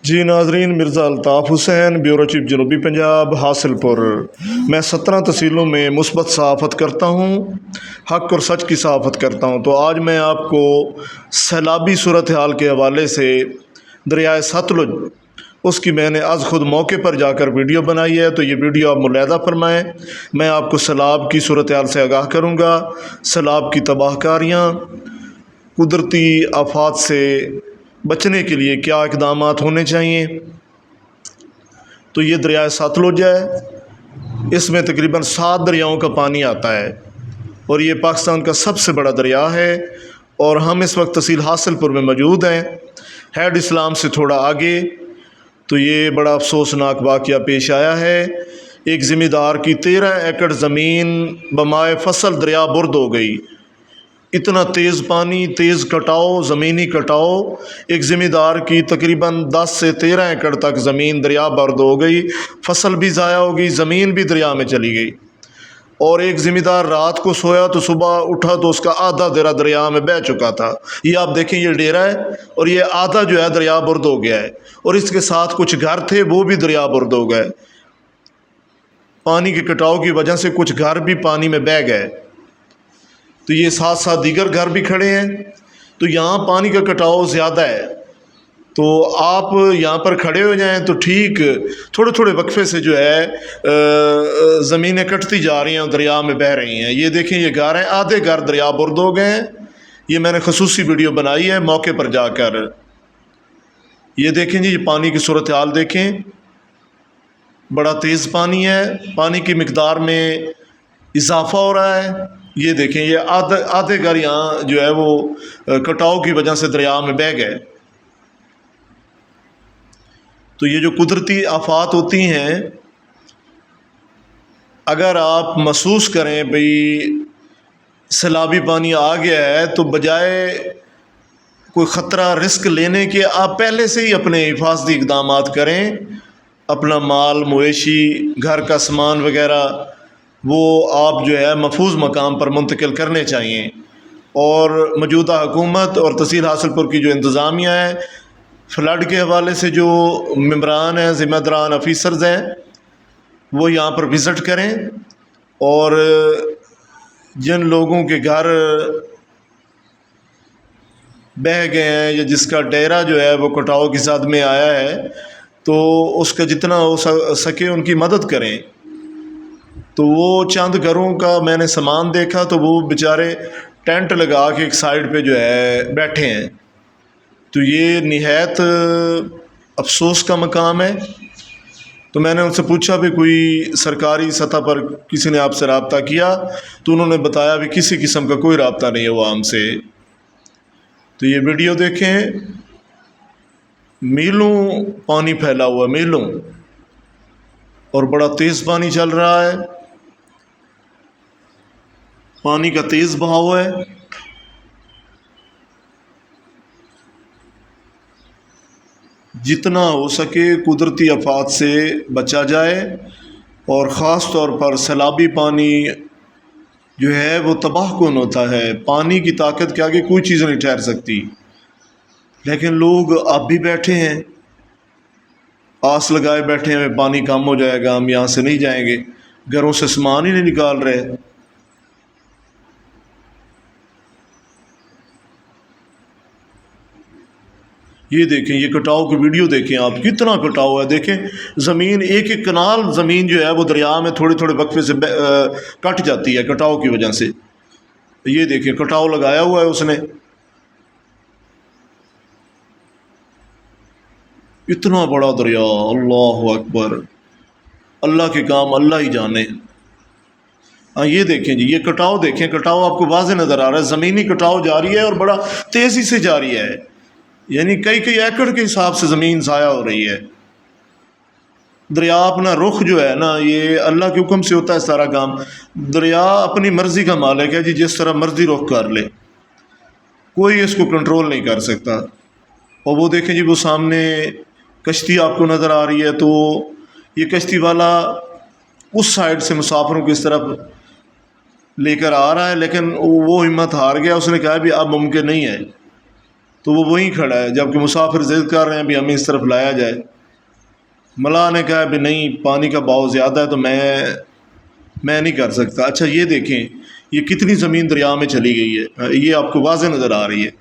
جی ناظرین، Mirza Altaf Hussain, bureau chief جنوبی پنجاب، حاصل پور۔ میں 17 تحصیلوں میں مثبت صحافت کرتا ہوں، حق اور سچ کی صحافت کرتا ہوں۔ تو آج میں آپ کو سیلابی صورتحال کے حوالے سے دریائے ستلج، اس کی میں نے از خود موقع پر جا کر ویڈیو بنائی ہے، تو یہ ویڈیو آپ ملاحظہ فرمائیں۔ میں آپ کو سیلاب کی صورتحال سے آگاہ کروں گا، سیلاب کی تباہ کاریاں، قدرتی آفات سے بچنے کے لیے کیا اقدامات ہونے چاہیے۔ تو یہ دریائے ستلج ہے، اس میں تقریباً 7 دریاؤں کا پانی آتا ہے اور یہ پاکستان کا سب سے بڑا دریا ہے۔ اور ہم اس وقت تحصیل حاصل پور میں موجود ہیں، ہیڈ اسلام سے تھوڑا آگے۔ تو یہ بڑا افسوسناک واقعہ پیش آیا ہے۔ ایک ذمہ دار کی 13 ایکڑ زمین بمائے فصل دریا برد ہو گئی۔ اتنا تیز پانی، تیز کٹاؤ، زمینی کٹاؤ، ایک ذمہ دار کی تقریباً 10 سے 13 ایکڑ تک زمین دریا برد ہو گئی، فصل بھی ضائع ہو گئی، زمین بھی دریا میں چلی گئی۔ اور ایک ذمہ دار رات کو سویا تو صبح اٹھا تو اس کا آدھا ڈیرا دریا میں بہہ چکا تھا۔ یہ آپ دیکھیں، یہ ڈیرا ہے اور یہ آدھا جو ہے دریا برد ہو گیا ہے، اور اس کے ساتھ کچھ گھر تھے وہ بھی دریا برد ہو گئے۔ پانی کے کٹاؤ کی وجہ سے کچھ گھر بھی پانی میں بہہ گئے، تو یہ ساتھ ساتھ دیگر گھر بھی کھڑے ہیں۔ تو یہاں پانی کا کٹاؤ زیادہ ہے، تو آپ یہاں پر کھڑے ہو جائیں تو ٹھیک تھوڑے تھوڑے وقفے سے جو ہے زمینیں کٹتی جا رہی ہیں اور دریا میں بہہ رہی ہیں۔ یہ دیکھیں، یہ گھر ہیں، آدھے گھر دریا برد ہو گئے ہیں۔ یہ میں نے خصوصی ویڈیو بنائی ہے موقع پر جا کر۔ یہ دیکھیں جی، یہ پانی کی صورتحال دیکھیں، بڑا تیز پانی ہے، پانی کی مقدار میں اضافہ ہو رہا ہے۔ یہ دیکھیں، یہ آدھے گھر یہاں جو ہے وہ کٹاؤ کی وجہ سے دریا میں بہہ گئے۔ تو یہ جو قدرتی آفات ہوتی ہیں، اگر آپ محسوس کریں بھئی سیلابی پانی آ گیا ہے، تو بجائے کوئی خطرہ رسک لینے کے آپ پہلے سے ہی اپنے حفاظتی اقدامات کریں۔ اپنا مال مویشی، گھر کا سامان وغیرہ وہ آپ جو ہے محفوظ مقام پر منتقل کرنے چاہیے۔ اور موجودہ حکومت اور تحصیل حاصل پور کی جو انتظامیہ ہے، فلڈ کے حوالے سے جو ممبران ہیں، ذمہ داران آفیسرز ہیں، وہ یہاں پر وزٹ کریں، اور جن لوگوں کے گھر بہہ گئے ہیں یا جس کا ڈیرا جو ہے وہ کٹاؤ کی زد میں آیا ہے، تو اس کا جتنا ہو سکے ان کی مدد کریں۔ تو وہ چند گھروں کا میں نے سامان دیکھا، تو وہ بیچارے ٹینٹ لگا کے ایک سائڈ پہ جو ہے بیٹھے ہیں۔ تو یہ نہایت افسوس کا مقام ہے۔ تو میں نے ان سے پوچھا بھی کوئی سرکاری سطح پر کسی نے آپ سے رابطہ کیا؟ تو انہوں نے بتایا بھی کسی قسم کا کوئی رابطہ نہیں ہے عوام سے۔ تو یہ ویڈیو دیکھیں، میلوں پانی پھیلا ہوا، میلوں، اور بڑا تیز پانی چل رہا ہے، پانی کا تیز بہاؤ ہے۔ جتنا ہو سکے قدرتی آفات سے بچا جائے، اور خاص طور پر سیلابی پانی جو ہے وہ تباہ کن ہوتا ہے۔ پانی کی طاقت کے آگے کوئی چیز نہیں ٹھہر سکتی، لیکن لوگ اب بھی بیٹھے ہیں، آس لگائے بیٹھے ہیں پانی کم ہو جائے گا، ہم یہاں سے نہیں جائیں گے، گھروں سے سامان ہی نہیں نکال رہے۔ یہ دیکھیں، یہ کٹاؤ کی ویڈیو دیکھیں آپ، کتنا کٹاؤ ہے۔ دیکھیں زمین، ایک ایک کنال زمین جو ہے وہ دریا میں تھوڑے تھوڑے وقفے سے کٹ جاتی ہے کٹاؤ کی وجہ سے۔ یہ دیکھیں، کٹاؤ لگایا ہوا ہے اس نے، اتنا بڑا دریا، اللہ اکبر، اللہ کے کام اللہ ہی جانے۔ ہاں یہ دیکھیں جی، یہ کٹاؤ دیکھیں، کٹاؤ آپ کو واضح نظر آ رہا ہے، زمینی کٹاؤ جاری ہے اور بڑا تیزی سے جاری ہے، یعنی کئی ایکڑ کے حساب سے زمین ضائع ہو رہی ہے۔ دریا اپنا رخ جو ہے نا، یہ اللہ کے حکم سے ہوتا ہے سارا کام۔ دریا اپنی مرضی کا مالک ہے جی، جس طرح مرضی رخ کر لے، کوئی اس کو کنٹرول نہیں کر سکتا۔ اور وہ دیکھیں جی، وہ سامنے کشتی آپ کو نظر آ رہی ہے، تو یہ کشتی والا اس سائڈ سے مسافروں کو اس طرف لے کر آ رہا ہے، لیکن وہ ہمت ہار گیا، اس نے کہا بھی اب ممکن نہیں ہے۔ تو وہ وہیں کھڑا ہے، جبکہ مسافر ضد کر رہے ہیں بھی ہمیں اس طرف لایا جائے۔ ملاح نے کہا بھی نہیں، پانی کا بہاؤ زیادہ ہے تو میں نہیں کر سکتا۔ اچھا یہ دیکھیں، یہ کتنی زمین دریا میں چلی گئی ہے، یہ آپ کو واضح نظر آ رہی ہے۔